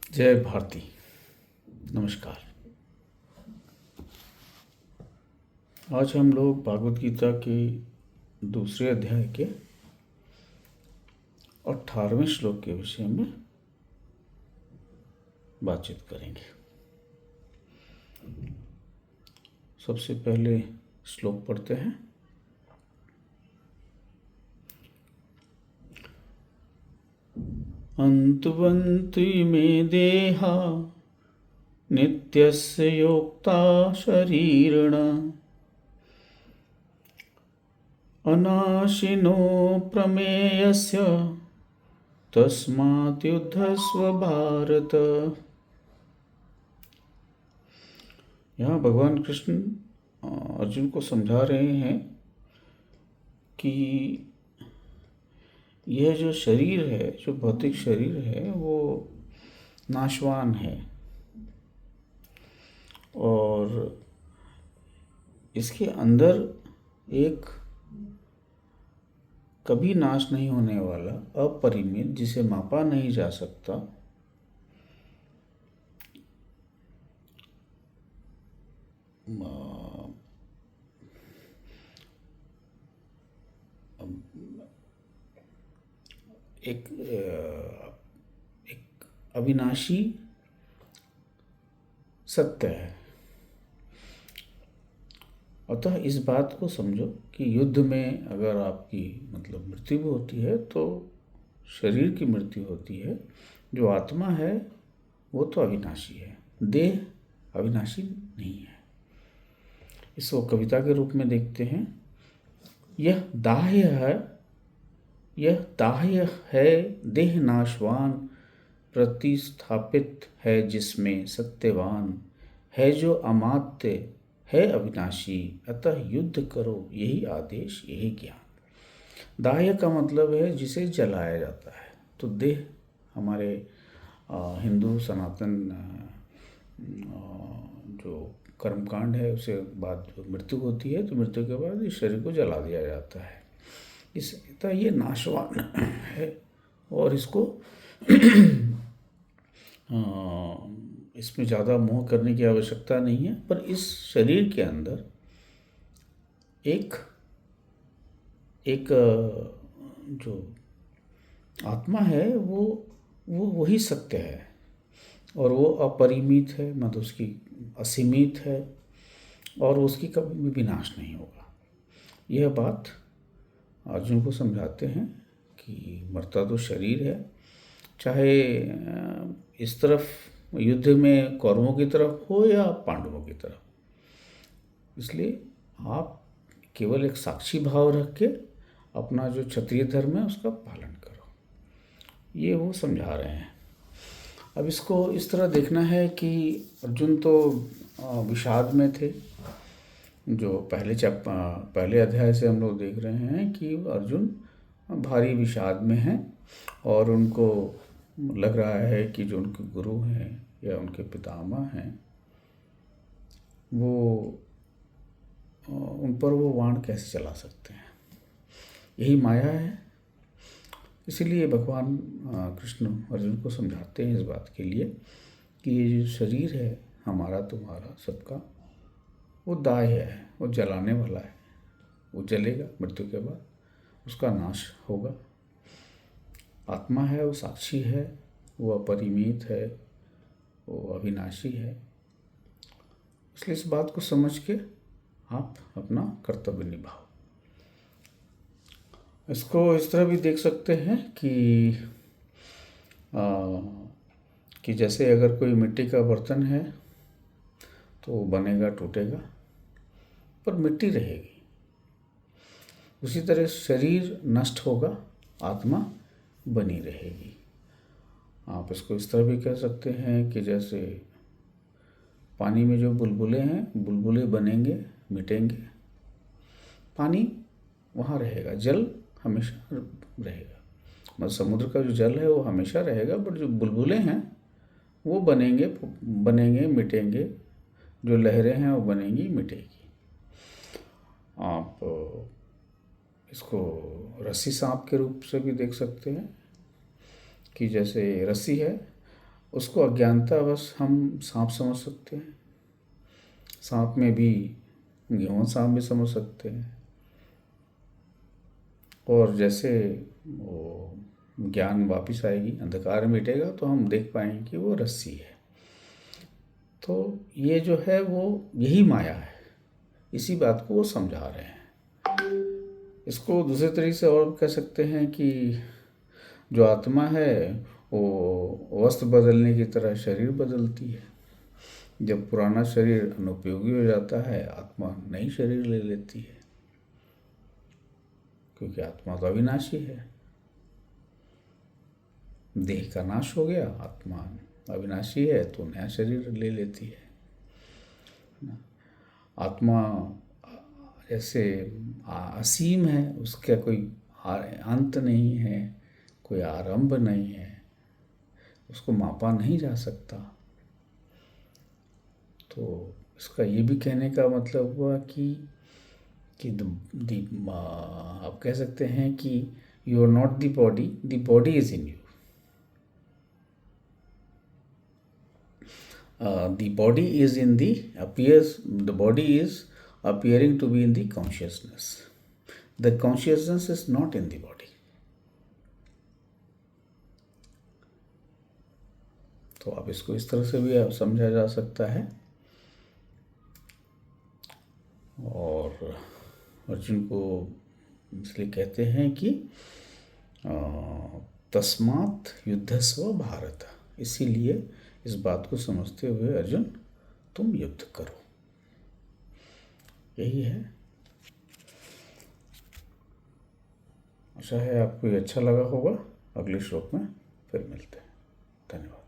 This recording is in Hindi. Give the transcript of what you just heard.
जय भारती। नमस्कार। आज हम लोग भागवत गीता के दूसरे अध्याय के 18वें श्लोक के विषय में बातचीत करेंगे। सबसे पहले श्लोक पढ़ते हैं। अंतवन्ति मे देहा नित्यस्य योक्ता शरीरिण अनाशिनो प्रमेयस्य तस्मात् युद्धस्व भारत। यहाँ भगवान कृष्ण अर्जुन को समझा रहे हैं कि यह जो शरीर है, जो भौतिक शरीर है, वो नाशवान है और इसके अंदर एक कभी नाश नहीं होने वाला अपरिमित, जिसे मापा नहीं जा सकता, एक अविनाशी सत्य है। अतः इस बात को समझो कि युद्ध में अगर आपकी मृत्यु भी होती है तो शरीर की मृत्यु होती है। जो आत्मा है वो तो अविनाशी है, देह अविनाशी नहीं है। इसको कविता के रूप में देखते हैं। यह दाह्य है देह नाशवान, प्रतिस्थापित है जिसमें सत्यवान, है जो अमात्य है अविनाशी, अतः युद्ध करो यही आदेश यही ज्ञान। दाह्य का मतलब है जिसे जलाया जाता है। तो देह हमारे हिंदू सनातन जो कर्मकांड है उसके बाद मृत्यु होती है, तो मृत्यु के बाद इस शरीर को जला दिया जाता है। तो ये नाशवान है और इसको इसमें ज़्यादा मोह करने की आवश्यकता नहीं है। पर इस शरीर के अंदर एक जो आत्मा है वो वही सत्य है और वो अपरिमित है, मतलब उसकी असीमित है और उसकी कभी भी विनाश नहीं होगा। यह बात अर्जुन को समझाते हैं कि मरता तो शरीर है, चाहे इस तरफ युद्ध में कौरवों की तरफ हो या पांडवों की तरफ। इसलिए आप केवल एक साक्षी भाव रख के अपना जो क्षत्रिय धर्म है उसका पालन करो, ये वो समझा रहे हैं। अब इसको इस तरह देखना है कि अर्जुन तो विषाद में थे। जो पहले अध्याय से हम लोग देख रहे हैं कि अर्जुन भारी विषाद में हैं और उनको लग रहा है कि जो उनके गुरु हैं या उनके पितामह हैं वो उन पर वो वाण कैसे चला सकते हैं। यही माया है। इसीलिए भगवान कृष्ण अर्जुन को समझाते हैं इस बात के लिए कि ये जो शरीर है हमारा तुम्हारा सबका, वो दाह्य है, वो जलाने वाला है, वो जलेगा, मृत्यु के बाद उसका नाश होगा। आत्मा है वो साक्षी है, वो अपरिमित है, वो अविनाशी है। इसलिए इस बात को समझ के आप अपना कर्तव्य निभाओ। इसको इस तरह भी देख सकते हैं कि जैसे अगर कोई मिट्टी का बर्तन है तो बनेगा, टूटेगा, पर मिट्टी रहेगी। उसी तरह शरीर नष्ट होगा, आत्मा बनी रहेगी। आप इसको इस तरह भी कह सकते हैं कि जैसे पानी में जो बुलबुले हैं, बुलबुले बनेंगे, मिटेंगे, पानी वहाँ रहेगा, जल हमेशा रहेगा। मतलब समुद्र का जो जल है वो हमेशा रहेगा, बट जो बुलबुले हैं वो बनेंगे, मिटेंगे। जो लहरें हैं वो बनेंगी, मिटेगी। आप इसको रस्सी सांप के रूप से भी देख सकते हैं कि जैसे रस्सी है उसको अज्ञानता बस हम सांप समझ सकते हैं। सांप में भी गेहूँ सांप भी समझ सकते हैं। और जैसे वो ज्ञान वापस आएगी, अंधकार मिटेगा, तो हम देख पाएंगे कि वो रस्सी है। तो ये जो है वो यही माया है, इसी बात को वो समझा रहे हैं। इसको दूसरे तरीके से और कह सकते हैं कि जो आत्मा है वो वस्त्र बदलने की तरह शरीर बदलती है। जब पुराना शरीर अनुपयोगी हो जाता है, आत्मा नई शरीर ले लेती है, क्योंकि आत्मा तो अविनाशी है। देह का नाश हो गया, आत्मा अविनाशी है तो नया शरीर ले लेती है। आत्मा जैसे असीम है, उसका कोई अंत नहीं है, कोई आरंभ नहीं है, उसको मापा नहीं जा सकता। तो इसका ये भी कहने का मतलब हुआ कि आप कह सकते हैं कि you are not the body is in you. The body is in the body is appearing to be in the consciousness. The consciousness is not in the body. तो आप इसको इस तरह से भी आप समझा जा सकता है। और अर्जुन को इसलिए कहते हैं कि तस्मात् युद्धस्व भारत, इसीलिए इस बात को समझते हुए अर्जुन तुम युद्ध करो, यही है। आशा है आपको ये अच्छा लगा होगा। अगले श्लोक में फिर मिलते हैं। धन्यवाद।